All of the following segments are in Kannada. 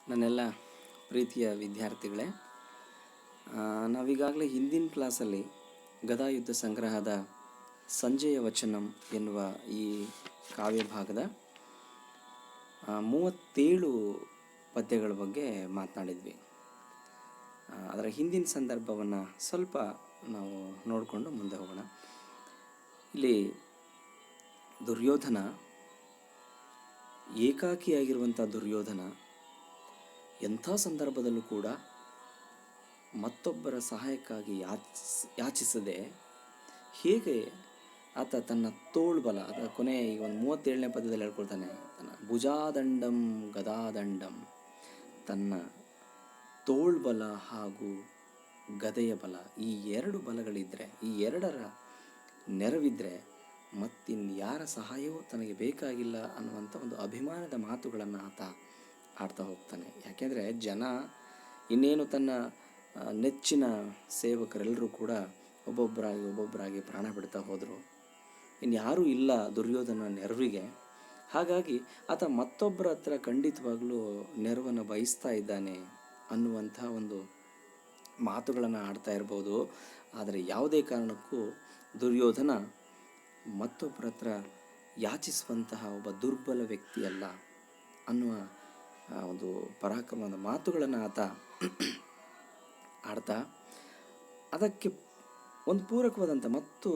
ನನ್ನೆಲ್ಲ ಪ್ರೀತಿಯ ವಿದ್ಯಾರ್ಥಿಗಳೇ, ನಾವೀಗಾಗಲೇ ಹಿಂದಿನ ಕ್ಲಾಸಲ್ಲಿ ಗದಾಯುದ್ಧ ಸಂಗ್ರಹದ ಸಂಜೆಯ ವಚನಂ ಎನ್ನುವ ಈ ಕಾವ್ಯಭಾಗದ 37 ಪದ್ಯಗಳ ಬಗ್ಗೆ ಮಾತನಾಡಿದ್ವಿ. ಅದರ ಹಿಂದಿನ ಸಂದರ್ಭವನ್ನು ಸ್ವಲ್ಪ ನಾವು ನೋಡಿಕೊಂಡು ಮುಂದೆ ಹೋಗೋಣ. ಇಲ್ಲಿ ದುರ್ಯೋಧನ, ಏಕಾಕಿಯಾಗಿರುವಂಥ ದುರ್ಯೋಧನ ಎಂಥ ಸಂದರ್ಭದಲ್ಲೂ ಕೂಡ ಮತ್ತೊಬ್ಬರ ಸಹಾಯಕ್ಕಾಗಿ ಯಾಚಿಸದೆ ಹೇಗೆ ಆತ ತನ್ನ ತೋಳ್ಬಲ, ಅದರ ಕೊನೆ ಈಗ ಒಂದು 37ನೇ ಪದ್ಯದಲ್ಲಿ ಹೇಳ್ಕೊಳ್ತಾನೆ, ತನ್ನ ಭುಜಾದಂಡಂ ಗದಾದಂಡಂ, ತನ್ನ ತೋಳ್ಬಲ ಹಾಗೂ ಗದೆಯ ಬಲ, ಈ ಎರಡು ಬಲಗಳಿದ್ದರೆ, ಈ ಎರಡರ ನೆರವಿದ್ದರೆ ಮತ್ತಿನ್ಯಾರ ಸಹಾಯವೂ ತನಗೆ ಬೇಕಾಗಿಲ್ಲ ಅನ್ನುವಂಥ ಒಂದು ಅಭಿಮಾನದ ಮಾತುಗಳನ್ನು ಆತ ಆಡ್ತಾ ಹೋಗ್ತಾನೆ. ಯಾಕೆಂದರೆ ಜನ ಇನ್ನೇನು ತನ್ನ ನೆಚ್ಚಿನ ಸೇವಕರೆಲ್ಲರೂ ಕೂಡ ಒಬ್ಬೊಬ್ಬರಾಗಿ ಪ್ರಾಣ ಬಿಡ್ತಾ ಹೋದರು, ಇನ್ಯಾರೂ ಇಲ್ಲ ದುರ್ಯೋಧನ ನೆರವಿಗೆ. ಹಾಗಾಗಿ ಆತ ಮತ್ತೊಬ್ಬರ ಹತ್ರ ಖಂಡಿತವಾಗಲೂ ನೆರವನ್ನು ಬಯಸ್ತಾ ಇದ್ದಾನೆ ಅನ್ನುವಂಥ ಒಂದು ಮಾತುಗಳನ್ನು ಆಡ್ತಾ ಇರ್ಬೋದು. ಆದರೆ ಯಾವುದೇ ಕಾರಣಕ್ಕೂ ದುರ್ಯೋಧನ ಮತ್ತೊಬ್ಬರ ಹತ್ರ ಯಾಚಿಸುವಂತಹ ಒಬ್ಬ ದುರ್ಬಲ ವ್ಯಕ್ತಿಯಲ್ಲ ಅನ್ನುವ ಒಂದು ಪರಾಕ್ರಮದ ಮಾತುಗಳನ್ನು ಆತ ಆಡ್ತಾ, ಅದಕ್ಕೆ ಒಂದು ಪೂರಕವಾದಂಥ ಮತ್ತು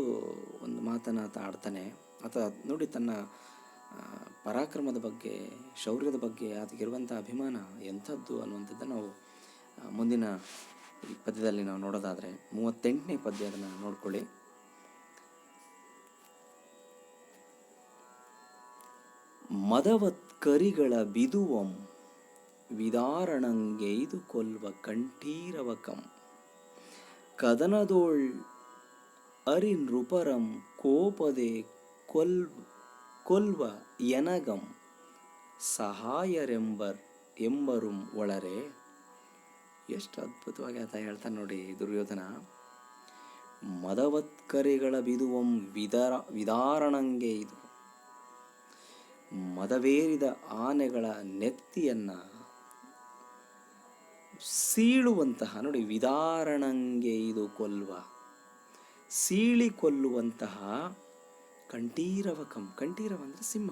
ಒಂದು ಮಾತನ್ನು ಆತ ಆಡ್ತಾನೆ. ಆತ ನೋಡಿ, ತನ್ನ ಪರಾಕ್ರಮದ ಬಗ್ಗೆ, ಶೌರ್ಯದ ಬಗ್ಗೆ ಆತಗಿರುವಂಥ ಅಭಿಮಾನ ಎಂಥದ್ದು ಅನ್ನುವಂಥದ್ದನ್ನು ನಾವು ಮುಂದಿನ ಈ ಪದ್ಯದಲ್ಲಿ ನಾವು ನೋಡೋದಾದರೆ 38ನೇ ಪದ್ಯ, ಅದನ್ನು ನೋಡ್ಕೊಳ್ಳಿ. ಮದವತ್ಕರಿಗಳ ಬಿದುವಂ ವಿದಾರಣಂಗೆಯ್ದು ಕೊಲ್ವ ಕಂಠೀರವಕಂ ಕದನದೋಳ್ ಅರಿನೃಪರಂ ಕೋಪದೆ ಕೊಲ್ವ ಎನಗಂ ಸಹಾಯರೆಂಬರುಂ ಒಳರೆ. ಎಷ್ಟು ಅದ್ಭುತವಾಗಿ ಆತ ಹೇಳ್ತಾನೆ ನೋಡಿ ದುರ್ಯೋಧನ. ಮದವತ್ಕರಿಗಳ ಬಿದುವಂ ವಿದಾರಣಂಗೆ ಇದು, ಮದವೇರಿದ ಆನೆಗಳ ನೆತ್ತಿಯನ್ನು ಸೀಳುವಂತಹ, ನೋಡಿ ವಿದಾರಣಂಗೆ ಇದು ಕೊಲ್ವ, ಸೀಳಿ ಕೊಲ್ಲುವಂತಹ ಕಂಠೀರವಕಂ, ಕಂಠೀರವ ಅಂದರೆ ಸಿಂಹ,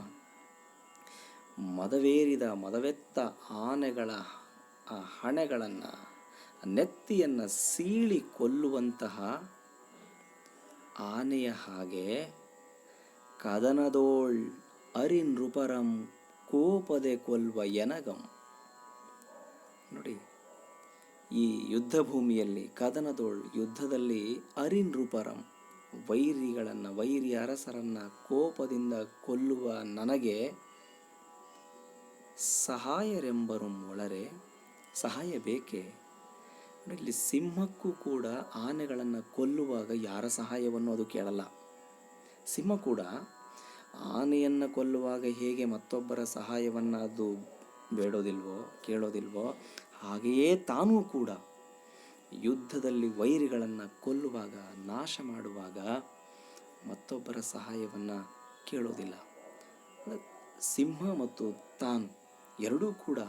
ಮದವೆತ್ತ ಆನೆಗಳ ಹಣೆಗಳನ್ನು, ನೆತ್ತಿಯನ್ನು ಸೀಳಿ ಕೊಲ್ಲುವಂತಹ ಆನೆಯ ಹಾಗೆ ಕದನದೋಳ್ ಅರಿನೃಪರಂ ಕೋಪದೆ ಕೊಲ್ವ ಎನಗಂ. ನೋಡಿ, ಈ ಯುದ್ಧ ಭೂಮಿಯಲ್ಲಿ ಕದನದೋಳ್, ಯುದ್ಧದಲ್ಲಿ ಅರಿನೃಪರಂ, ವೈರಿ ಅರಸರನ್ನು ಕೋಪದಿಂದ ಕೊಲ್ಲುವ ನನಗೆ ಸಹಾಯರೆಂಬರು ಒಳರೆ, ಸಹಾಯ ಬೇಕೇ. ಇಲ್ಲಿ ಸಿಂಹಕ್ಕೂ ಕೂಡ ಆನೆಗಳನ್ನು ಕೊಲ್ಲುವಾಗ ಯಾರ ಸಹಾಯವನ್ನು ಅದು ಕೇಳಲ್ಲ. ಸಿಂಹ ಕೂಡ ಆನೆಯನ್ನು ಕೊಲ್ಲುವಾಗ ಹೇಗೆ ಮತ್ತೊಬ್ಬರ ಸಹಾಯವನ್ನು ಅದು ಕೇಳೋದಿಲ್ವೋ, ಹಾಗೆಯೇ ತಾನೂ ಕೂಡ ಯುದ್ಧದಲ್ಲಿ ವೈರಿಗಳನ್ನು ಕೊಲ್ಲುವಾಗ, ನಾಶ ಮಾಡುವಾಗ ಮತ್ತೊಬ್ಬರ ಸಹಾಯವನ್ನು ಕೇಳೋದಿಲ್ಲ. ಸಿಂಹ ಮತ್ತು ತಾನು ಎರಡೂ ಕೂಡ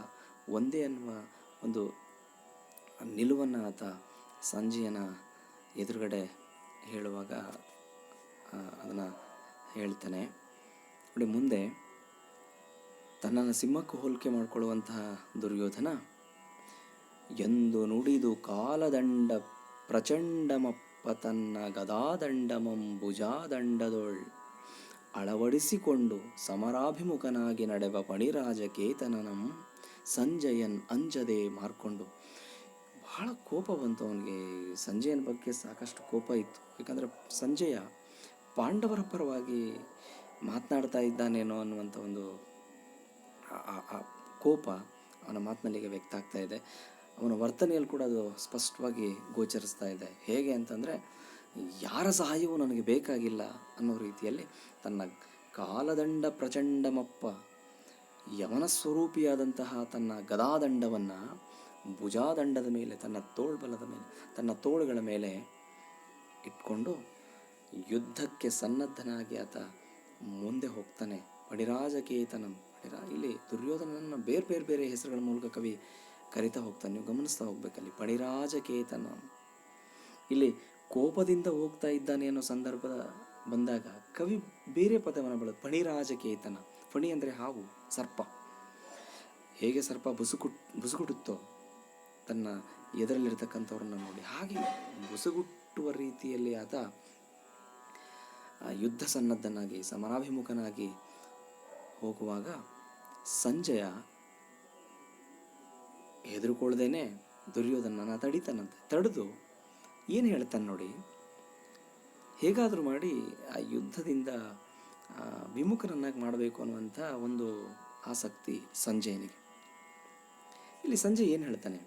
ಒಂದೇ ಅನ್ನುವ ಒಂದು ನಿಲುವನ್ನು ಆತ ಸಂಜಯನ ಎದುರುಗಡೆ ಹೇಳುವಾಗ ಅದನ್ನು ಹೇಳ್ತಾನೆ. ನೋಡಿ, ಮುಂದೆ ತನ್ನನ್ನು ಸಿಂಹಕ್ಕೂ ಹೋಲಿಕೆ ಮಾಡಿಕೊಳ್ಳುವಂತಹ ದುರ್ಯೋಧನ, ಎಂದು ನುಡಿದು ಕಾಲದಂಡ ಪ್ರಚಂಡಮಪ್ಪ ತನ್ನ ಗದಾದಂಡಮಂ ಭುಜಾದಂಡದೊಳ್ ಅಳವಡಿಸಿಕೊಂಡು ಸಮರಾಭಿಮುಖನಾಗಿ ನಡೆವ ಪಣಿರಾಜಕೇತನನಂ ಸಂಜಯನ್ ಅಂಜದೆ ಮಾರ್ಕೊಂಡು. ಬಹಳ ಕೋಪ ಬಂತು ಅವನಿಗೆ. ಸಂಜಯನ ಬಗ್ಗೆ ಸಾಕಷ್ಟು ಕೋಪ ಇತ್ತು. ಯಾಕಂದರೆ ಸಂಜಯ ಪಾಂಡವರ ಪರವಾಗಿ ಮಾತನಾಡ್ತಾ ಇದ್ದಾನೇನೋ ಅನ್ನುವಂಥ ಒಂದು ಕೋಪ ಅವನ ಮಾತಿನಲ್ಲಿಗೆ ವ್ಯಕ್ತ ಆಗ್ತಾ ಇದೆ. ಅವನ ವರ್ತನೆಯಲ್ಲಿ ಕೂಡ ಅದು ಸ್ಪಷ್ಟವಾಗಿ ಗೋಚರಿಸ್ತಾ ಇದೆ. ಹೇಗೆ ಅಂತಂದರೆ, ಯಾರ ಸಹಾಯವೂ ನನಗೆ ಬೇಕಾಗಿಲ್ಲ ಅನ್ನೋ ರೀತಿಯಲ್ಲಿ ತನ್ನ ಕಾಲದಂಡ ಪ್ರಚಂಡಮಪ್ಪ, ಯಮನ ಸ್ವರೂಪಿಯಾದಂತಹ ತನ್ನ ಗದಾದಂಡವನ್ನು ಭುಜಾದಂಡದ ಮೇಲೆ, ತನ್ನ ತೋಳ್ಬಲದ ಮೇಲೆ, ತನ್ನ ತೋಳುಗಳ ಮೇಲೆ ಇಟ್ಕೊಂಡು ಯುದ್ಧಕ್ಕೆ ಸನ್ನದ್ಧನಾಗಿ ಆತ ಮುಂದೆ ಹೋಗ್ತಾನೆ. ಪಣಿರಾಜಕೇತನಂ, ಇಲ್ಲಿ ದುರ್ಯೋಧನನ ಬೇರೆ ಬೇರೆ ಬೇರೆ ಹೆಸರುಗಳ ಮೂಲಕ ಕವಿ ಕರಿತಾ ಹೋಗ್ತಾನೆ. ನೀವು ಗಮನಿಸ್ತಾ ಹೋಗ್ಬೇಕಲ್ಲಿ ಪಣಿರಾಜಕೇತನ. ಇಲ್ಲಿ ಕೋಪದಿಂದ ಹೋಗ್ತಾ ಇದ್ದಾನೆ ಅನ್ನೋ ಸಂದರ್ಭ ಬಂದಾಗ ಕವಿ ಬೇರೆ ಪದವನ್ನು ಬಳದ ಪಣಿರಾಜಕೇತನ. ಫಣಿ ಅಂದರೆ ಹಾವು, ಸರ್ಪ. ಹೇಗೆ ಸರ್ಪ ಬುಸುಗುಡುತ್ತೋ ತನ್ನ ಎದುರಲ್ಲಿರ್ತಕ್ಕಂಥವ್ರನ್ನ ನೋಡಿ, ಹಾಗೆ ಬುಸುಗುಟ್ಟುವ ರೀತಿಯಲ್ಲಿ ಆತ ಯುದ್ಧ ಸನ್ನದ್ಧನಾಗಿ ಸಮರಾಭಿಮುಖನಾಗಿ ಹೋಗುವಾಗ ಸಂಜಯ ಹೆದರುಕೊಳ್ಳದೇನೆ ದುರ್ಯೋಧನನ ತಡಿತಾನಂತೆ. ತಡೆದು ಏನು ಹೇಳ್ತಾನೆ ನೋಡಿ, ಹೇಗಾದರೂ ಮಾಡಿ ಆ ಯುದ್ಧದಿಂದ ವಿಮುಖನನ್ನಾಗಿ ಮಾಡಬೇಕು ಅನ್ನುವಂಥ ಒಂದು ಆಸಕ್ತಿ ಸಂಜಯನಿಗೆ. ಇಲ್ಲಿ ಸಂಜಯ್ ಏನು ಹೇಳ್ತಾನೆ,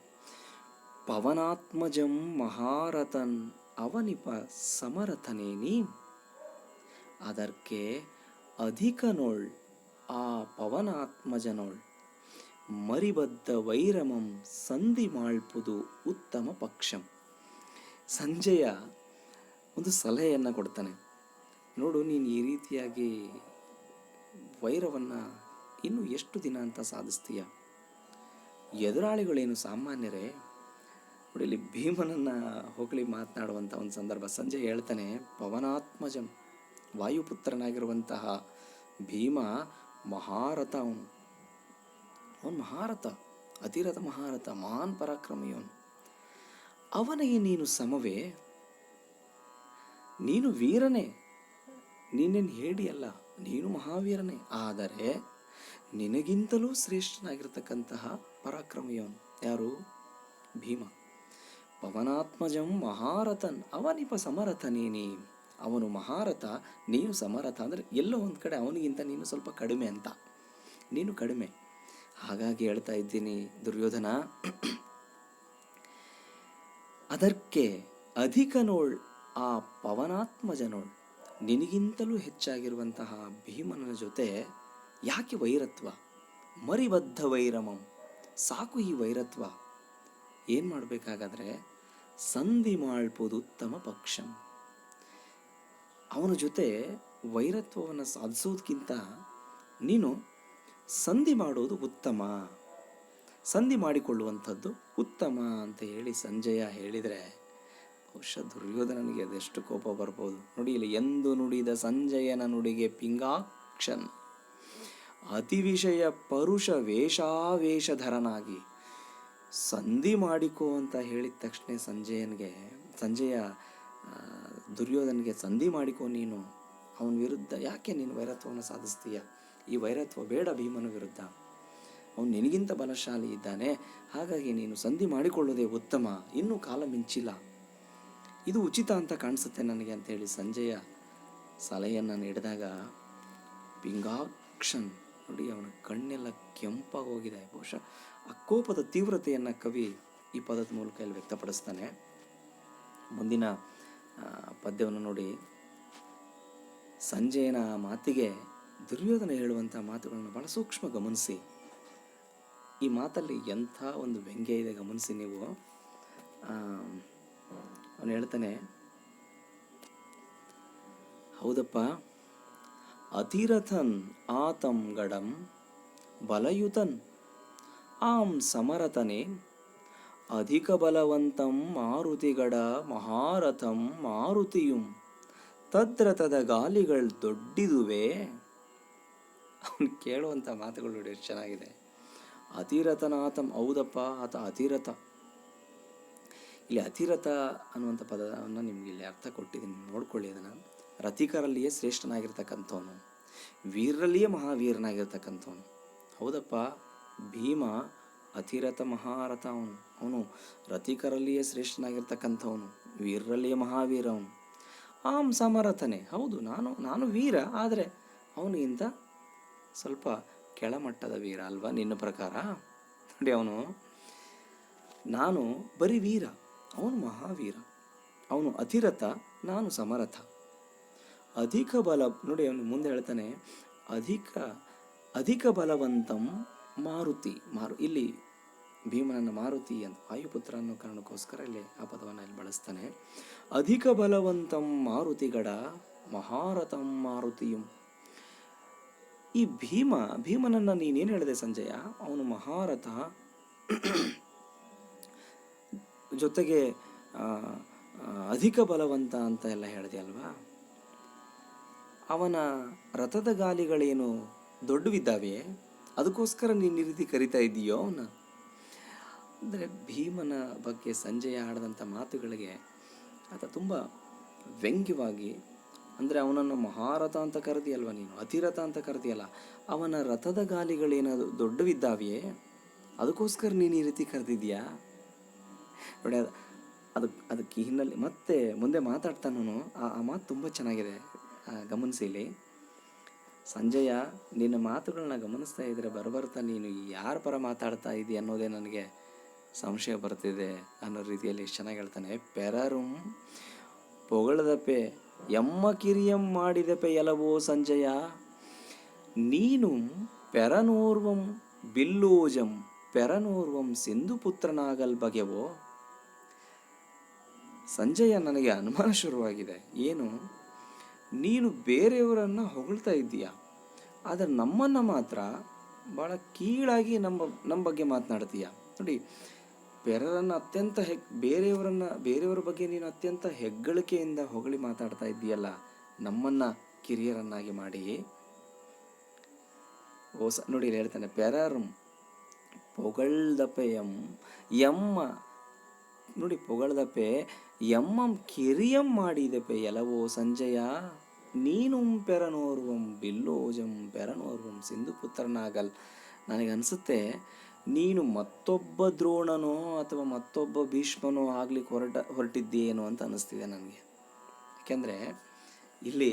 ಪವನಾತ್ಮಜಂ ಮಹಾರಥನ್ ಅವನಿಪ ಸಮರಥನೇನಿ ಅದಕ್ಕೆ ಅಧಿಕನೋಳ್ ಆ ಪವನಾತ್ಮಜನೋಳ್ ಮರಿಬದ್ಧ ವೈರಮಂ ಸಂಧಿ ಮಾಳ್ಪುದು ಉತ್ತಮ ಪಕ್ಷಂ. ಸಂಜಯ ಒಂದು ಸಲಹೆಯನ್ನು ಕೊಡ್ತಾನೆ. ನೋಡು, ನೀನು ಈ ರೀತಿಯಾಗಿ ವೈರವನ್ನು ಇನ್ನು ಎಷ್ಟು ದಿನ ಅಂತ ಸಾಧಿಸ್ತೀಯ? ಎದುರಾಳಿಗಳೇನು ಸಾಮಾನ್ಯರೇ? ನೋಡಿ, ಇಲ್ಲಿ ಭೀಮನನ್ನು ಹೊಗಳಿ ಮಾತನಾಡುವಂಥ ಒಂದು ಸಂದರ್ಭ ಸಂಜಯ್ ಹೇಳ್ತಾನೆ, ಪವನಾತ್ಮಜಂ ವಾಯುಪುತ್ರನಾಗಿರುವಂತಹ ಭೀಮ ಮಹಾರಥ. ಅವನು ಮಹಾರಥ, ಅತಿರಥ ಮಹಾರಥ, ಮಹಾನ್ ಪರಾಕ್ರಮಿಯವನು. ಅವನಿಗೆ ನೀನು ಸಮವೇ? ನೀನು ವೀರನೇ, ನೀನೇನು ಹೇಳಿಯಲ್ಲ, ನೀನು ಮಹಾವೀರನೇ. ಆದರೆ ನಿನಗಿಂತಲೂ ಶ್ರೇಷ್ಠನಾಗಿರ್ತಕ್ಕಂತಹ ಪರಾಕ್ರಮಿಯವನು ಯಾರು? ಭೀಮ. ಪವನಾತ್ಮಜಂ ಮಹಾರಥನ್ ಅವನಿಪ ಸಮರಥನೇನಿ. ಅವನು ಮಹಾರಥ, ನೀನು ಸಮರಥ. ಅಂದರೆ ಎಲ್ಲೋ ಒಂದು ಕಡೆ ಅವನಿಗಿಂತ ನೀನು ಸ್ವಲ್ಪ ಕಡಿಮೆ ಅಂತ, ನೀನು ಕಡಿಮೆ. ಹಾಗಾಗಿ ಹೇಳ್ತಾ ಇದ್ದೀನಿ ದುರ್ಯೋಧನ, ಅದಕ್ಕೆ ಅಧಿಕನೋಳ್ ಆ ಪವನಾತ್ಮಜನೋಳ್, ನಿನಗಿಂತಲೂ ಹೆಚ್ಚಾಗಿರುವಂತಹ ಭೀಮನ ಜೊತೆ ಯಾಕೆ ವೈರತ್ವ? ಮರಿಬದ್ಧ ವೈರಮಂ, ಸಾಕು ಈ ವೈರತ್ವ. ಏನು ಮಾಡಬೇಕಾಗಾದ್ರೆ ಸಂಧಿ ಮಾಡ್ಬೋದು ಉತ್ತಮ ಪಕ್ಷಂ. ಅವನ ಜೊತೆ ವೈರತ್ವವನ್ನು ಸಾಧಿಸೋದಕ್ಕಿಂತ ನೀನು ಸಂಧಿ ಮಾಡೋದು ಉತ್ತಮ, ಸಂಧಿ ಮಾಡಿಕೊಳ್ಳುವಂಥದ್ದು ಉತ್ತಮ ಅಂತ ಹೇಳಿ ಸಂಜಯ ಹೇಳಿದರೆ ಬಹುಶಃ ದುರ್ಯೋಧನನಿಗೆ ಅದೆಷ್ಟು ಕೋಪ ಬರ್ಬೋದು ನೋಡಿ. ಇಲ್ಲಿ ಎಂದು ನುಡಿದ ಸಂಜಯನ ನುಡಿಗೆ ಪಿಂಗಾಕ್ಷನ್ ಅತಿ ವಿಷಯ ಪರುಷ ವೇಷಾವೇಷಧರನಾಗಿ. ಸಂಧಿ ಮಾಡಿಕೋ ಅಂತ ಹೇಳಿದ ತಕ್ಷಣ ಸಂಜಯ ದುರ್ಯೋಧನಿಗೆ ಸಂಧಿ ಮಾಡಿಕೋ ನೀನು, ಅವನ ವಿರುದ್ಧ ಯಾಕೆ ನೀನು ವೈರತ್ವವನ್ನು ಸಾಧಿಸ್ತೀಯ? ಈ ವೈರತ್ವ ಬೇಡ ಭೀಮನ ವಿರುದ್ಧ, ಅವನು ನಿನಗಿಂತ ಬಲಶಾಲಿ ಇದ್ದಾನೆ, ಹಾಗಾಗಿ ನೀನು ಸಂಧಿ ಮಾಡಿಕೊಳ್ಳೋದೇ ಉತ್ತಮ, ಇನ್ನೂ ಕಾಲ ಮಿಂಚಿಲ್ಲ, ಇದು ಉಚಿತ ಅಂತ ಕಾಣಿಸುತ್ತೆ ನನಗೆ ಅಂತೇಳಿ ಸಂಜಯ ಸಲಹೆಯನ್ನು ನೀಡಿದಾಗ ಪಿಂಗಾಕ್ಷನ್ ನೋಡಿ, ಅವನ ಕಣ್ಣೆಲ್ಲ ಕೆಂಪಾಗಿ ಹೋಗಿದೆ. ಬಹುಶಃ ಆ ಕೋಪದ ತೀವ್ರತೆಯನ್ನು ಕವಿ ಈ ಪದದ ಮೂಲಕ ಇಲ್ಲಿ ವ್ಯಕ್ತಪಡಿಸ್ತಾನೆ. ಮುಂದಿನ ಪದ್ಯವನ್ನು ನೋಡಿ, ಸಂಜಯನ ಮಾತಿಗೆ ದುರ್ಯೋಧನ ಹೇಳುವಂಥ ಮಾತುಗಳನ್ನು ಬಹಳ ಸೂಕ್ಷ್ಮ ಗಮನಿಸಿ. ಈ ಮಾತಲ್ಲಿ ಎಂಥ ಒಂದು ವ್ಯಂಗ್ಯ ಇದೆ ಗಮನಿಸಿ ನೀವು. ಅವನು ಹೇಳ್ತಾನೆ, ಹೌದಪ್ಪ, ಅತಿರಥನ್ ಆತಂ ಗಡಂ ಬಲಯುತನ್ ಆಂ ಸಮರತನೆ ಅಧಿಕ ಬಲವಂತಂ ಮಾರುತಿಗಡ ಮಹಾರಥಂ ಮಾರುತಿಯುಂ ತದ್ರಥದ ಗಾಲಿಗಳು ದೊಡ್ಡಿದುವೆ. ಅವನು ಕೇಳುವಂಥ ಮಾತುಗಳು ನೋಡಿ ಎಷ್ಟು ಚೆನ್ನಾಗಿದೆ. ಅತಿರಥನಾಥಂ, ಹೌದಪ್ಪ ಆತ ಅತಿರಥ. ಇಲ್ಲಿ ಅತಿರಥ ಅನ್ನುವಂಥ ಪದವನ್ನು ನಿಮ್ಗೆ ಇಲ್ಲಿ ಅರ್ಥ ಕೊಟ್ಟಿದ್ದೀನಿ, ನೋಡ್ಕೊಳ್ಳಿ ಅದನ್ನು. ರಥಿಕರಲ್ಲಿಯೇ ಶ್ರೇಷ್ಠನಾಗಿರ್ತಕ್ಕಂಥವನು, ವೀರರಲ್ಲಿಯೇ ಮಹಾವೀರನಾಗಿರ್ತಕ್ಕಂಥವನು. ಹೌದಪ್ಪ, ಭೀಮ ಅತಿರಥ ಮಹಾರಥ. ಅವನು ರಥಿಕರಲ್ಲಿಯೇ ಶ್ರೇಷ್ಠನಾಗಿರ್ತಕ್ಕಂಥವನು, ವೀರರಲ್ಲಿಯೇ ಮಹಾವೀರ ಅವನು. ಆಂ ಸಮರಥನೆ, ಹೌದು ನಾನು ವೀರ, ಆದರೆ ಅವನಿಗಿಂತ ಸ್ವಲ್ಪ ಕೆಳಮಟ್ಟದ ವೀರ ಅಲ್ವಾ ನಿನ್ನ ಪ್ರಕಾರ? ನೋಡಿ, ನಾನು ಬರೀ ವೀರ, ಅವನು ಮಹಾವೀರ. ಅವನು ಅತಿರಥ, ನಾನು ಸಮರಥ. ಅಧಿಕ ಬಲ ನೋಡಿ, ಅವನು ಮುಂದೆ ಹೇಳ್ತಾನೆ, ಅಧಿಕ ಬಲವಂತಂ ಮಾರುತಿ. ಇಲ್ಲಿ ಭೀಮನನ್ನು ಮಾರುತಿ ಅಂತ ವಾಯುಪುತ್ರ ಅನ್ನೋ ಕಾರಣಕ್ಕೋಸ್ಕರ ಇಲ್ಲಿ ಆ ಪದವನ್ನು ಇಲ್ಲಿ ಬಳಸ್ತಾನೆ. ಅಧಿಕ ಬಲವಂತಂ ಮಾರುತಿಗಡ ಮಹಾರಥಂ ಮಾರುತಿಯು. ಈ ಭೀಮನನ್ನು ನೀನೇನು ಹೇಳಿದೆ ಸಂಜಯ, ಅವನು ಮಹಾರಥ, ಜೊತೆಗೆ ಆ, ಅಧಿಕ ಬಲವಂತ ಅಂತ ಎಲ್ಲ ಹೇಳಿದೆ ಅಲ್ವಾ. ಅವನ ರಥದ ಗಾಲಿಗಳೇನು ದೊಡ್ಡವಿದ್ದಾವೆ, ಅದಕ್ಕೋಸ್ಕರ ನೀನು ಈ ರೀತಿ ಕರಿತಾ ಇದ್ದೀಯೋ ಅವನ. ಅಂದರೆ ಭೀಮನ ಬಗ್ಗೆ ಸಂಜಯ ಆಡಿದಂಥ ಮಾತುಗಳಿಗೆ ಆತ ತುಂಬ ವ್ಯಂಗ್ಯವಾಗಿ, ಅಂದರೆ ಅವನನ್ನು ಮಹಾರಥ ಅಂತ ಕರೆದಿಯಲ್ವ ನೀನು, ಅತಿರಥ ಅಂತ ಕರೆದಿಯಲ್ಲ, ಅವನ ರಥದ ಗಾಲಿಗಳೇನಾದ್ರು ದೊಡ್ಡವಿದ್ದಾವೆಯೇ, ಅದಕ್ಕೋಸ್ಕರ ನೀನು ಈ ರೀತಿ ಕರೆದಿದ್ಯಾ ನೋಡಿ. ಅದಕ್ಕೆ ಹಿನ್ನೆಲೆ ಮತ್ತೆ ಮುಂದೆ ಮಾತಾಡ್ತಾನು. ಆ ಮಾತು ತುಂಬ ಚೆನ್ನಾಗಿದೆ, ಗಮನಿಸಿ ಇಲ್ಲಿ. ಸಂಜಯ, ನಿನ್ನ ಮಾತುಗಳನ್ನ ಗಮನಿಸ್ತಾ ಇದ್ರೆ ಬರಬರ್ತಾ ನೀನು ಯಾರ ಪರ ಮಾತಾಡ್ತಾ ಇದೀಯ ಅನ್ನೋದೇ ನನಗೆ ಸಂಶಯ ಬರ್ತಿದೆ ಅನ್ನೋ ರೀತಿಯಲ್ಲಿ ಎಷ್ಟು ಚೆನ್ನಾಗಿ ಹೇಳ್ತಾನೆ. ಪೆರರುಂ ಪೊಗಳದಪೆ ಎಮ್ಮ ಕಿರಿಯಂ ಮಾಡಿದಪೆ ಎಲವೋ ಸಂಜಯ, ನೀನು ಪೆರನೋರ್ವಂ ಬಿಲ್ಲೋಜಂ ಪೆರನೋರ್ವಂ ಸಿಂಧು ಪುತ್ರನಾಗಲ್ ಬಗೆವೋ. ಸಂಜಯ, ನನಗೆ ಅನುಮಾನ ಶುರುವಾಗಿದೆ. ಏನು, ನೀನು ಬೇರೆಯವರನ್ನು ಹೊಗಳ್ತಾ ಇದ್ದೀಯ, ಆದರೆ ನಮ್ಮನ್ನು ಮಾತ್ರ ಭಾಳ ಕೀಳಾಗಿ ನಮ್ಮ ಬಗ್ಗೆ ಮಾತನಾಡ್ತೀಯ. ನೋಡಿ, ಪೆರರನ್ನು ಅತ್ಯಂತ ಬೇರೆಯವರ ಬಗ್ಗೆ ನೀನು ಅತ್ಯಂತ ಹೆಗ್ಗಳಿಕೆಯಿಂದ ಹೊಗಳಿ ಮಾತಾಡ್ತಾ ಇದ್ದೀಯಲ್ಲ, ನಮ್ಮನ್ನು ಕಿರಿಯರನ್ನಾಗಿ ಮಾಡಿ. ನೋಡಿ ಹೇಳ್ತಾನೆ, ಪೆರರಂ ಪೊಗಳ್ದಪೆ ಎಮ್ಮ, ನೋಡಿ ಪೊಗಳ್ದಪೆ ಎಮ್ಮಂ ಕಿರಿಯಂ ಮಾಡಿದಪೆ ಎಲವೋ ಸಂಜಯ, ನೀನು ಪೆರನೋರ್ವಂ ಬಿಲ್ಲೋಜಂ ಪೆರನೋರ್ವಂ ಸಿಂಧು ಪುತ್ರನಾಗಲ್. ನನಗನ್ಸುತ್ತೆ ನೀನು ಮತ್ತೊಬ್ಬ ದ್ರೋಣನೋ ಅಥವಾ ಮತ್ತೊಬ್ಬ ಭೀಷ್ಮನೋ ಆಗ್ಲಿಕ್ಕೆ ಹೊರಟಿದ್ದೀಯೇನೋ ಅಂತ ಅನ್ನಿಸ್ತಿದೆ ನನಗೆ. ಯಾಕೆಂದರೆ ಇಲ್ಲಿ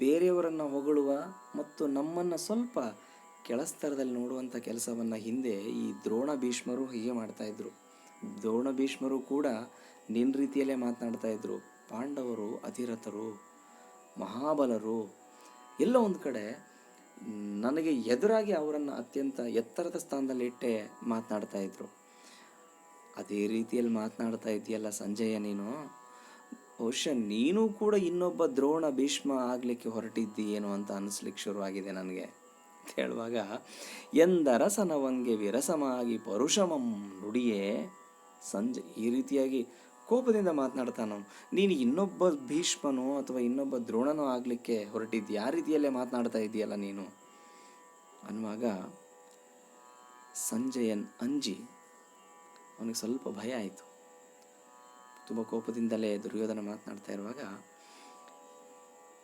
ಬೇರೆಯವರನ್ನು ಹೊಗಳುವ ಮತ್ತು ನಮ್ಮನ್ನು ಸ್ವಲ್ಪ ಕೆಳಸ್ತರದಲ್ಲಿ ನೋಡುವಂಥ ಕೆಲಸವನ್ನು ಹಿಂದೆ ಈ ದ್ರೋಣ ಭೀಷ್ಮರು ಹೀಗೆ ಮಾಡ್ತಾಯಿದ್ರು. ದ್ರೋಣ ಭೀಷ್ಮರು ಕೂಡ ನಿನ್ನ ರೀತಿಯಲ್ಲೇ ಮಾತನಾಡ್ತಾ ಇದ್ರು. ಪಾಂಡವರು ಅತಿರಥರು, ಮಹಾಬಲರು, ಎಲ್ಲ ಒಂದು ಕಡೆ ನನಗೆ ಎದುರಾಗಿ ಅವರನ್ನು ಅತ್ಯಂತ ಎತ್ತರದ ಸ್ಥಾನದಲ್ಲಿ ಇಟ್ಟೆ ಮಾತನಾಡ್ತಾ ಇದ್ರು. ಅದೇ ರೀತಿಯಲ್ಲಿ ಮಾತನಾಡ್ತಾ ಇದೆಯಲ್ಲ ಸಂಜಯ ನೀನು, ಬಹುಶಃ ನೀನು ಕೂಡ ಇನ್ನೊಬ್ಬ ದ್ರೋಣ ಭೀಷ್ಮ ಆಗಲಿಕ್ಕೆ ಹೊರಟಿದ್ದೀಯೇನೋ ಅಂತ ಅನ್ನಿಸ್ಲಿಕ್ಕೆ ಶುರುವಾಗಿದೆ ನನಗೆ ಅಂತ ಹೇಳುವಾಗ, ಎಂದರಸನವಂಗೆ ವಿರಸಮಾಗಿ ಪರುಷಮಂ ನುಡಿಯೇ ಸಂಜೆ, ಈ ರೀತಿಯಾಗಿ ಕೋಪದಿಂದ ಮಾತನಾಡ್ತಾನೋ, ನೀನು ಇನ್ನೊಬ್ಬ ಭೀಷ್ಮನೋ ಅಥವಾ ಇನ್ನೊಬ್ಬ ದ್ರೋಣನೋ ಆಗಲಿಕ್ಕೆ ಹೊರಟಿದ್ದು ಯಾವ ರೀತಿಯಲ್ಲೇ ಮಾತನಾಡ್ತಾ ಇದೆಯಲ್ಲ ನೀನು ಅನ್ನುವಾಗ, ಸಂಜಯನ್ ಅಂಜಿ ಅವನಿಗೆ ಸ್ವಲ್ಪ ಭಯ ಆಯಿತು. ತುಂಬ ಕೋಪದಿಂದಲೇ ದುರ್ಯೋಧನ ಮಾತನಾಡ್ತಾ ಇರುವಾಗ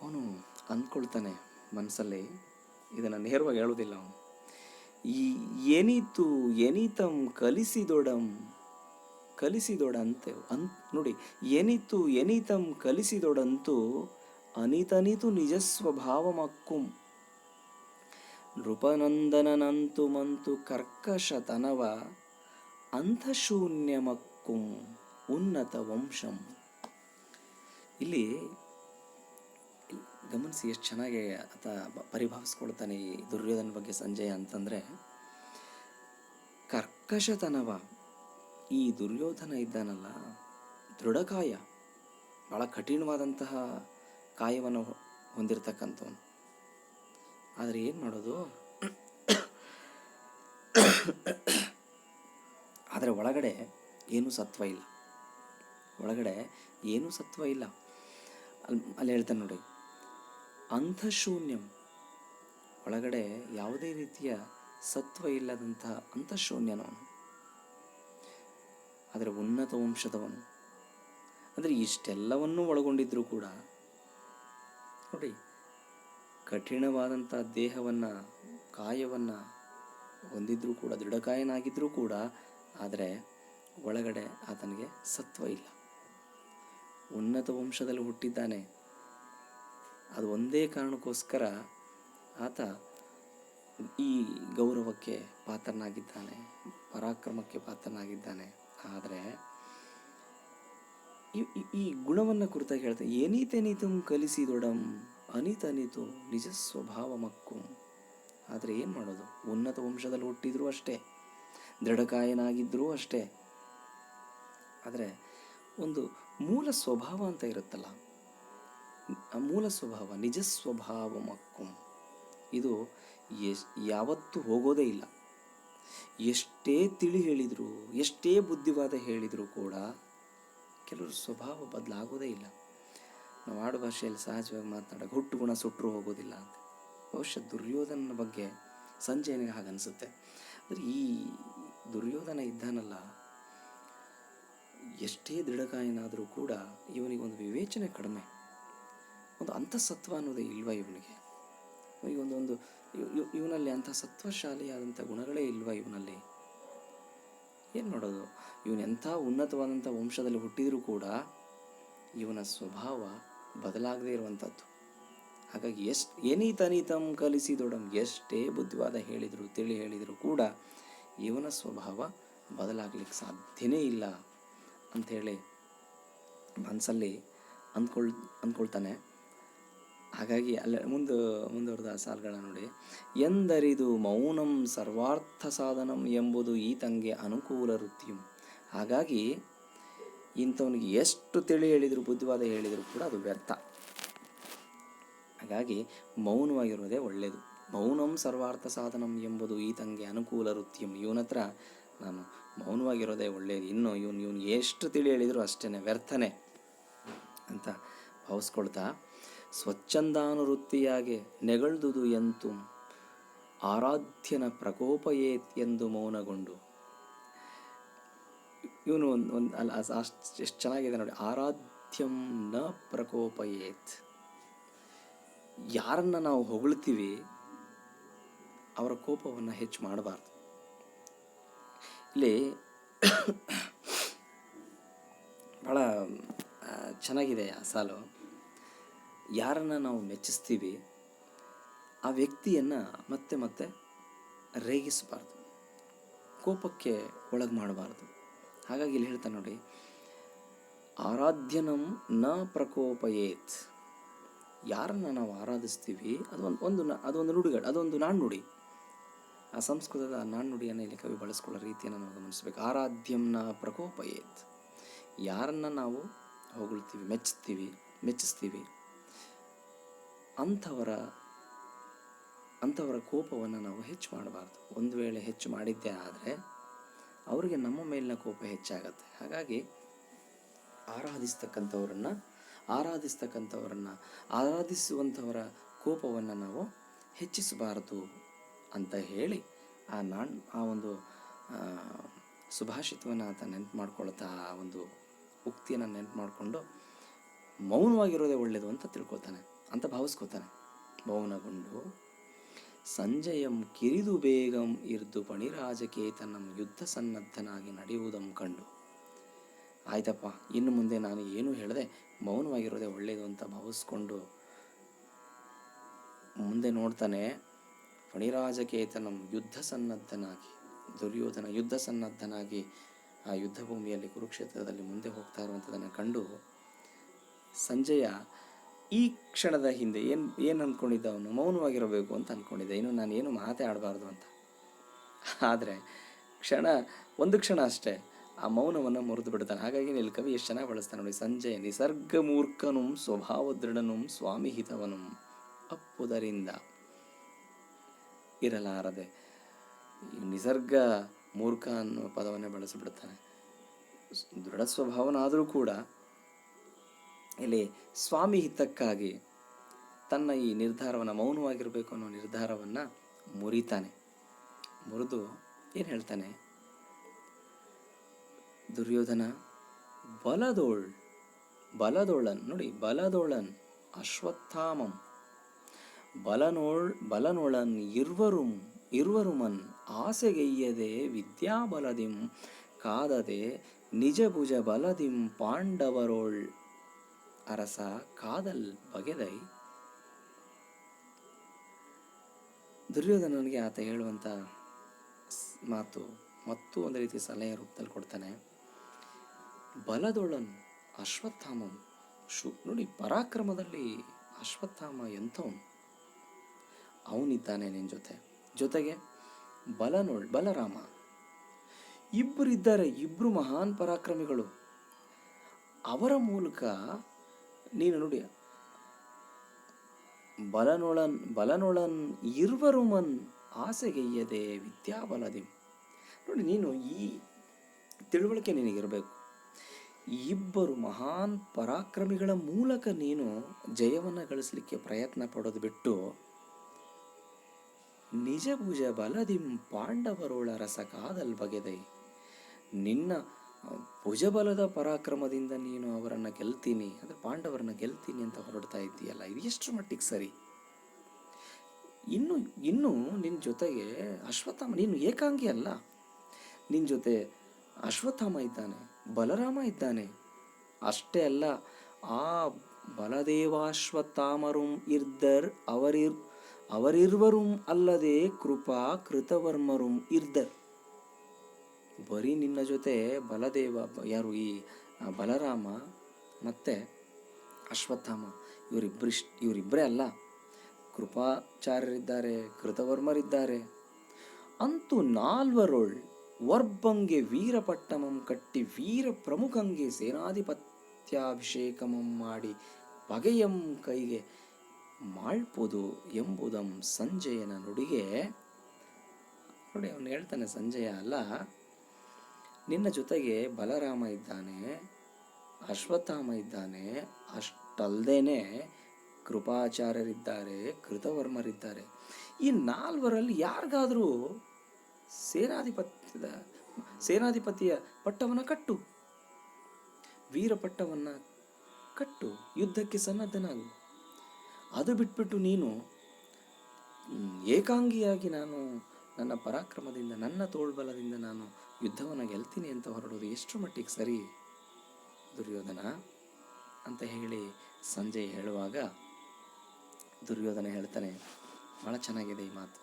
ಅವನು ಅಂದ್ಕೊಳ್ತಾನೆ ಮನಸ್ಸಲ್ಲಿ, ಇದನ್ನು ನೇರವಾಗಿ ಹೇಳೋದಿಲ್ಲ ಅವನು, ಈ ಎನಿತು ಎನಿತಂ ಕಲಿಸಿದೊಡಂತೆ ನೋಡಿ, ಎನಿತು ಎನಿತಂ ಕಲಿಸಿದೊಡಂತೂ ಅನಿತನಿತು ನಿಜ ಸ್ವಭಾವಮಕ್ಕುಂ ನೃಪನಂದನನಂತು ಮಂತು ಕರ್ಕಶತನವ ಅಂತಶೂನ್ಯಮಕ್ಕುಂ ಉನ್ನತ ವಂಶಂ. ಇಲ್ಲಿ ಗಮನಿಸಿ ಎಷ್ಟು ಚೆನ್ನಾಗಿ ಆತ ಪರಿಭಾವಿಸ್ಕೊಳ್ತಾನೆ ಈ ದುರ್ಯೋಧನ ಬಗ್ಗೆ ಸಂಜಯ ಅಂತಂದರೆ, ಕರ್ಕಶತನವ, ಈ ದುರ್ಯೋಧನ ಇದ್ದಾನಲ್ಲ ದೃಢಕಾಯ, ಭಾಳ ಕಠಿಣವಾದಂತಹ ಕಾಯವನ್ನು ಹೊಂದಿರತಕ್ಕಂಥವನು. ಆದರೆ ಏನು ಮಾಡೋದು, ಆದರೆ ಒಳಗಡೆ ಏನೂ ಸತ್ವ ಇಲ್ಲ, ಒಳಗಡೆ ಏನೂ ಸತ್ವ ಇಲ್ಲ. ಅಲ್ಲಿ ಹೇಳ್ತಾನೆ ನೋಡಿ, ಅಂತಃಶೂನ್ಯಂ, ಒಳಗಡೆ ಯಾವುದೇ ರೀತಿಯ ಸತ್ವ ಇಲ್ಲದಂತಹ ಅಂತಃಶೂನ್ಯನವನು, ಆದರೆ ಉನ್ನತ ವಂಶದವನು. ಅಂದರೆ ಇಷ್ಟೆಲ್ಲವನ್ನೂ ಒಳಗೊಂಡಿದ್ರೂ ಕೂಡ ನೋಡಿ, ಕಠಿಣವಾದಂಥ ದೇಹವನ್ನು, ಕಾಯವನ್ನು ಹೊಂದಿದ್ರೂ ಕೂಡ, ದೃಢಕಾಯನಾಗಿದ್ದರೂ ಕೂಡ, ಆದರೆ ಒಳಗಡೆ ಆತನಿಗೆ ಸತ್ವ ಇಲ್ಲ. ಉನ್ನತ ವಂಶದಲ್ಲಿ ಹುಟ್ಟಿದ್ದಾನೆ, ಅದು ಒಂದೇ ಕಾರಣಕ್ಕೋಸ್ಕರ ಆತ ಈ ಗೌರವಕ್ಕೆ ಪಾತ್ರನಾಗಿದ್ದಾನೆ, ಪರಾಕ್ರಮಕ್ಕೆ ಪಾತ್ರನಾಗಿದ್ದಾನೆ. ಆದರೆ ಈ ಗುಣವನ್ನು ಕುರಿತಾಗಿ ಹೇಳ್ತಾರೆ, ಏನೀತೆನೀತು ಕಲಿಸಿದೊಡಂ ಅನಿತನಿತು ನಿಜ ಸ್ವಭಾವಮಕ್ಕೂ. ಆದರೆ ಏನು ಮಾಡೋದು, ಉನ್ನತ ವಂಶದಲ್ಲಿ ಹುಟ್ಟಿದ್ರೂ ಅಷ್ಟೇ, ದೃಢಕಾಯನಾಗಿದ್ದರೂ ಅಷ್ಟೇ, ಆದರೆ ಒಂದು ಮೂಲ ಸ್ವಭಾವ ಅಂತ ಇರುತ್ತಲ್ಲ, ಮೂಲ ಸ್ವಭಾವ ನಿಜ ಸ್ವಭಾವ ಮಕ್ಕಂ, ಇದು ಯಾವತ್ತೂ ಹೋಗೋದೇ ಇಲ್ಲ. ಎಷ್ಟೇ ತಿಳಿ ಹೇಳಿದರೂ, ಎಷ್ಟೇ ಬುದ್ಧಿವಾದ ಹೇಳಿದರೂ ಕೂಡ ಕೆಲವರು ಸ್ವಭಾವ ಬದಲಾಗೋದೇ ಇಲ್ಲ. ನಾವು ಆಡು ಭಾಷೆಯಲ್ಲಿ ಸಹಜವಾಗಿ ಮಾತನಾಡೋಕೆ ಹುಟ್ಟು ಗುಣ ಸುಟ್ಟರು ಹೋಗೋದಿಲ್ಲ ಅಂತ. ಬಹುಶಃ ದುರ್ಯೋಧನನ ಬಗ್ಗೆ ಸಂಜಯನಿಗೆ ಹಾಗನ್ಸುತ್ತೆ. ಅಂದರೆ ಈ ದುರ್ಯೋಧನ ಇದ್ದಾನಲ್ಲ, ಎಷ್ಟೇ ದೃಢಕಾಯನಾದರೂ ಕೂಡ ಇವನಿಗೊಂದು ವಿವೇಚನೆ ಕಡಿಮೆ, ಒಂದು ಅಂತಃಸತ್ವ ಅನ್ನೋದೇ ಇಲ್ವಾ ಇವನಿಗೆ. ಇವನೊಂದು ಇವನಲ್ಲಿ ಅಂಥ ಸತ್ವಶಾಲಿಯಾದಂಥ ಗುಣಗಳೇ ಇಲ್ವಾ ಇವನಲ್ಲಿ. ಏನು ಮಾಡೋದು, ಇವನೆಂಥ ಉನ್ನತವಾದಂಥ ವಂಶದಲ್ಲಿ ಹುಟ್ಟಿದರೂ ಕೂಡ ಇವನ ಸ್ವಭಾವ ಬದಲಾಗದೇ ಇರುವಂಥದ್ದು. ಹಾಗಾಗಿ ಎನೀತನೀತಂ ಕಲಿಸಿದೊಡಂ, ಎಷ್ಟೇ ಬುದ್ಧಿವಾದ ಹೇಳಿದರು, ತಿಳಿ ಹೇಳಿದರೂ ಕೂಡ ಇವನ ಸ್ವಭಾವ ಬದಲಾಗಲಿಕ್ಕೆ ಸಾಧ್ಯನೇ ಇಲ್ಲ ಅಂಥೇಳಿ ಮನಸ್ಸಲ್ಲಿ ಅಂದ್ಕೊಳ್ತಾನೆ. ಹಾಗಾಗಿ ಮುಂದುವರೆದ ಸಾಲುಗಳನ್ನ ನೋಡಿ. ಎಂದರಿದು ಮೌನಂ ಸರ್ವಾರ್ಥ ಸಾಧನಂ ಎಂಬುದು ಈತಂಗೆ ಅನುಕೂಲ ವೃತ್ತಿಯು. ಹಾಗಾಗಿ ಇಂಥವನಿಗೆ ಎಷ್ಟು ತಿಳಿ ಹೇಳಿದರು, ಬುದ್ಧಿವಾದ ಹೇಳಿದರೂ ಕೂಡ ಅದು ವ್ಯರ್ಥ. ಹಾಗಾಗಿ ಮೌನವಾಗಿರೋದೇ ಒಳ್ಳೆಯದು. ಮೌನಂ ಸರ್ವಾರ್ಥ ಸಾಧನಂ ಎಂಬುದು ಈತಂಗೆ ಅನುಕೂಲ ವೃತ್ತಿಯಂ. ಇವನ ಹತ್ರ ನಾನು ಮೌನವಾಗಿರೋದೇ ಒಳ್ಳೆಯದು, ಇನ್ನು ಇವನು ಎಷ್ಟು ತಿಳಿ ಹೇಳಿದರೂ ಅಷ್ಟೇ ವ್ಯರ್ಥನೆ ಅಂತ ಭಾವಿಸ್ಕೊಳ್ತಾ, ಸ್ವಚ್ಛಂದಾನುವೃತ್ತಿಯಾಗೆ ನೆಗಳ್ದುದು ಎಂತು ಆರಾಧ್ಯನ ಪ್ರಕೋಪಯೇತ್ ಎಂದು ಮೌನಗೊಂಡು. ಇವನು ಅಲ್ಲ ಎಷ್ಟು ಚೆನ್ನಾಗಿದೆ ನೋಡಿ. ಆರಾಧ್ಯಂ ನ ಪ್ರಕೋಪಯೇತ್. ಯಾರನ್ನ ನಾವು ಹೊಗಳ್ತೀವಿ ಅವರ ಕೋಪವನ್ನು ಹೆಚ್ಚು ಮಾಡಬಾರ್ದು. ಇಲ್ಲಿ ಭಾಳ ಚೆನ್ನಾಗಿದೆ ಆ ಸಾಲು. ಯಾರನ್ನು ನಾವು ಮೆಚ್ಚಿಸ್ತೀವಿ ಆ ವ್ಯಕ್ತಿಯನ್ನು ಮತ್ತೆ ಮತ್ತೆ ರೇಗಿಸಬಾರ್ದು, ಕೋಪಕ್ಕೆ ಒಳಗೆ ಮಾಡಬಾರ್ದು. ಹಾಗಾಗಿ ಇಲ್ಲಿ ಹೇಳ್ತಾನೆ ನೋಡಿ, ಆರಾಧ್ಯನಂ ನ ಪ್ರಕೋಪಯೇತ್. ಯಾರನ್ನು ನಾವು ಆರಾಧಿಸ್ತೀವಿ ಅದೊಂದು ನುಡಿಗಳು, ಅದೊಂದು ನಾಣ್ಣುಡಿ. ಆ ಸಂಸ್ಕೃತದ ನಾಣ್ಣುಡಿಯನ್ನು ಇಲ್ಲಿ ಕವಿ ಬಳಸ್ಕೊಳ್ಳೋ ರೀತಿಯನ್ನು ನಾವು ಗಮನಿಸಬೇಕು. ಆರಾಧ್ಯಂ ನ ಪ್ರಕೋಪಯೇತ್. ಯಾರನ್ನು ನಾವು ಹೊಗಳ್ತೀವಿ, ಮೆಚ್ಚಿಸ್ತೀವಿ ಅಂಥವರ ಕೋಪವನ್ನು ನಾವು ಹೆಚ್ಚು ಮಾಡಬಾರ್ದು. ಒಂದು ವೇಳೆ ಹೆಚ್ಚು ಮಾಡಿದ್ದೇ ಆದರೆ ಅವರಿಗೆ ನಮ್ಮ ಮೇಲಿನ ಕೋಪ ಹೆಚ್ಚಾಗತ್ತೆ. ಹಾಗಾಗಿ ಆರಾಧಿಸುವಂಥವರ ಕೋಪವನ್ನು ನಾವು ಹೆಚ್ಚಿಸಬಾರದು ಅಂತ ಹೇಳಿ ಆ ಒಂದು ಸುಭಾಷಿತವನ್ನು ಆತ ನೆನಪು ಮಾಡ್ಕೊಳ್ತಾ, ಆ ಒಂದು ಉಕ್ತಿಯನ್ನು ನೆನಪು ಮಾಡಿಕೊಂಡು ಮೌನವಾಗಿರೋದೇ ಒಳ್ಳೆಯದು ಅಂತ ತಿಳ್ಕೊತಾನೆ, ಅಂತ ಭಾವಿಸ್ಕೋತಾನೆ. ಮೌನಗೊಂಡು ಸಂಜಯಂ ಕಿರಿದು ಬೇಗಂ ಇರ್ದು ಪಣಿರಾಜಕೇತನಂ ಯುದ್ಧ ಸನ್ನದ್ಧನಾಗಿ ನಡೆಯುವುದಂ ಕಂಡು. ಆಯ್ತಪ್ಪ, ಇನ್ನು ಮುಂದೆ ನಾನು ಏನು ಹೇಳದೆ ಮೌನವಾಗಿರೋದೇ ಒಳ್ಳೆಯದು ಅಂತ ಭಾವಿಸ್ಕೊಂಡು ಮುಂದೆ ನೋಡ್ತಾನೆ. ಫಣಿರಾಜಕೇತನಂ ಯುದ್ಧ ಸನ್ನದ್ಧನಾಗಿ, ದುರ್ಯೋಧನ ಯುದ್ಧ ಸನ್ನದ್ಧನಾಗಿ ಆ ಯುದ್ಧ ಭೂಮಿಯಲ್ಲಿ ಕುರುಕ್ಷೇತ್ರದಲ್ಲಿ ಮುಂದೆ ಹೋಗ್ತಾ ಇರುವಂಥದ್ದನ್ನು ಕಂಡು ಸಂಜಯ ಈ ಕ್ಷಣದ ಹಿಂದೆ ಏನು ಅಂದ್ಕೊಂಡಿದ್ದ, ಅವನು ಮೌನವಾಗಿರಬೇಕು ಅಂತ ಅಂದ್ಕೊಂಡಿದ್ದೆ, ಇನ್ನು ನಾನು ಏನು ಮಾತೇ ಆಡಬಾರ್ದು ಅಂತ. ಆದರೆ ಒಂದು ಕ್ಷಣ ಅಷ್ಟೇ ಆ ಮೌನವನ್ನು ಮುರಿದು ಬಿಡ್ತಾನೆ. ಹಾಗಾಗಿ ಇಲ್ಲಿ ಕವಿ ಎಷ್ಟು ಚೆನ್ನಾಗಿ ಬಳಸ್ತಾನೆ ನೋಡಿ. ಸಂಜಯ ನಿಸರ್ಗ ಮೂರ್ಖನುಂ ಸ್ವಭಾವ ದೃಢನುಂ ಸ್ವಾಮಿ ಹಿತವನುಂ ಅಪ್ಪುದರಿಂದ ಇರಲಾರದೆ. ನಿಸರ್ಗ ಮೂರ್ಖ ಅನ್ನೋ ಪದವನ್ನೇ ಬಳಸಿಬಿಡ್ತಾನೆ. ದೃಢ ಸ್ವಭಾವನಾದರೂ ಕೂಡ ಇಲ್ಲಿ ಸ್ವಾಮಿ ಹಿತಕ್ಕಾಗಿ ತನ್ನ ಈ ನಿರ್ಧಾರವನ್ನು, ಮೌನವಾಗಿರಬೇಕು ಅನ್ನೋ ನಿರ್ಧಾರವನ್ನು ಮುರಿದು ಏನು ಹೇಳ್ತಾನೆ, ದುರ್ಯೋಧನ ಬಲದೋಳನ್ ನೋಡಿ, ಬಲದೋಳನ್ ಅಶ್ವತ್ಥಾಮಂ ಬಲನೊಳನ್ ಇರುವರುಮನ್ ಆಸೆಗೈಯದೆ ವಿದ್ಯಾಬಲದಿಂ ಕಾದದೆ ನಿಜ ಭುಜ ಬಲದಿಂ ಪಾಂಡವರೋಳ್ ಅರಸ ಕಾದಲ್ ಬಗೆದೈ. ದುರ್ಯೋಧನನಿಗೆ ಆತ ಹೇಳುವಂಥ ಮಾತು ಮತ್ತು ಒಂದು ರೀತಿ ಸಲಹೆ ರೂಪದಲ್ಲಿ ಕೊಡ್ತಾನೆ. ಬಲದೊಳನ್ ಅಶ್ವತ್ಥಾಮಂ ನೋಡಿ, ಪರಾಕ್ರಮದಲ್ಲಿ ಅಶ್ವತ್ಥಾಮ ಎಂಥವನು, ಅವನಿದ್ದಾನೆ ನಿನ್ನ ಜೊತೆಗೆ ಬಲರಾಮ, ಇಬ್ಬರಿದ್ದಾರೆ, ಇಬ್ಬರು ಮಹಾನ್ ಪರಾಕ್ರಮಿಗಳು. ಅವರ ಮೂಲಕ ನೀನು ನೋಡಿ ಬಲನೊಳನ್ ಇರುವರುಮನ್ ಆಸೆಗೆಯ್ಯದೆ ವಿದ್ಯಾಬಲದಿ. ನೋಡಿ, ನೀನು ಈ ತಿಳುವಳಿಕೆ ನಿನಗಿರಬೇಕು. ಇಬ್ಬರು ಮಹಾನ್ ಪರಾಕ್ರಮಿಗಳ ಮೂಲಕ ನೀನು ಜಯವನ್ನು ಗಳಿಸಲಿಕ್ಕೆ ಪ್ರಯತ್ನ ಪಡೋದು ಬಿಟ್ಟು ನಿಜ ಭುಜ ಬಲದಿಂ ಪಾಂಡವರೋಳ ರಸ ಕಾದಲ್ ಬಗೆದೈ, ನಿನ್ನ ಭುಜಬಲದ ಪರಾಕ್ರಮದಿಂದ ನೀನು ಅವರನ್ನು ಗೆಲ್ತೀನಿ, ಅಂದರೆ ಪಾಂಡವರನ್ನ ಗೆಲ್ತೀನಿ ಅಂತ ಹೊರಡ್ತಾ ಇದ್ದೀಯಲ್ಲ, ಇದು ಎಷ್ಟರ ಮಟ್ಟಿಗೆ ಸರಿ? ಇನ್ನು ಇನ್ನು ನಿನ್ನ ಜೊತೆಗೆ ಅಶ್ವತ್ಥಾಮ, ನೀನು ಏಕಾಂಗಿ ಅಲ್ಲ, ನಿನ್ನ ಜೊತೆ ಅಶ್ವತ್ಥಾಮ ಇದ್ದಾನೆ, ಬಲರಾಮ ಇದ್ದಾನೆ. ಅಷ್ಟೇ ಅಲ್ಲ, ಆ ಬಲದೇವಾಶ್ವತ್ಥಾಮರುಂ ಇರ್ದರ್ ಅವರಿರ್ವರುಂ ಅಲ್ಲದೆ ಕೃಪಾ ಕೃತವರ್ಮರುಂ ಇರ್ದರ್. ಬರೀ ನಿನ್ನ ಜೊತೆ ಬಲದೇವ, ಯಾರು ಈ ಬಲರಾಮ ಮತ್ತು ಅಶ್ವತ್ಥಾಮ, ಇವರಿಬ್ಬರೇ ಅಲ್ಲ, ಕೃಪಾಚಾರ್ಯರಿದ್ದಾರೆ, ಕೃತವರ್ಮರಿದ್ದಾರೆ. ಅಂತೂ ನಾಲ್ವರೊಳ್ ವರ್ಬಂಗೆ ವೀರಪಟ್ಟಮಂ ಕಟ್ಟಿ ವೀರ ಪ್ರಮುಖಂಗೆ ಸೇನಾಧಿಪತ್ಯಾಭಿಷೇಕಮಂ ಮಾಡಿ ಬಗೆಯಂ ಕೈಗೆ ಮಾಳ್ಪುದು ಎಂಬುದಂ ಸಂಜಯನ ನುಡಿಗೆ. ನೋಡಿ, ಅವನು ಹೇಳ್ತಾನೆ, ಸಂಜಯ ಅಲ್ಲ, ನಿನ್ನ ಜೊತೆಗೆ ಬಲರಾಮ ಇದ್ದಾನೆ, ಅಶ್ವತ್ಥಾಮ ಇದ್ದಾನೆ, ಅಷ್ಟಲ್ದೇನೆ ಕೃಪಾಚಾರ್ಯರಿದ್ದಾರೆ, ಕೃತವರ್ಮರಿದ್ದಾರೆ. ಈ ನಾಲ್ವರಲ್ಲಿ ಯಾರಿಗಾದರೂ ಸೇನಾಧಿಪತಿಯ ಪಟ್ಟವನ್ನು ಕಟ್ಟು, ವೀರ ಪಟ್ಟವನ್ನು ಕಟ್ಟು, ಯುದ್ಧಕ್ಕೆ ಸನ್ನದ್ಧನಾಗು. ಅದು ಬಿಟ್ಬಿಟ್ಟು ನೀನು ಏಕಾಂಗಿಯಾಗಿ ನಾನು ನನ್ನ ಪರಾಕ್ರಮದಿಂದ, ನನ್ನ ತೋಳ್ಬಲದಿಂದ ನಾನು ಯುದ್ಧವನ್ನು ಗೆಲ್ತೀನಿ ಅಂತ ಹೊರಡೋದು ಎಷ್ಟು ಮಟ್ಟಿಗೆ ಸರಿ ದುರ್ಯೋಧನ ಅಂತ ಹೇಳಿ ಸಂಜಯ್ ಹೇಳುವಾಗ ದುರ್ಯೋಧನ ಹೇಳ್ತಾನೆ, ಭಾಳ ಚೆನ್ನಾಗಿದೆ ಈ ಮಾತು.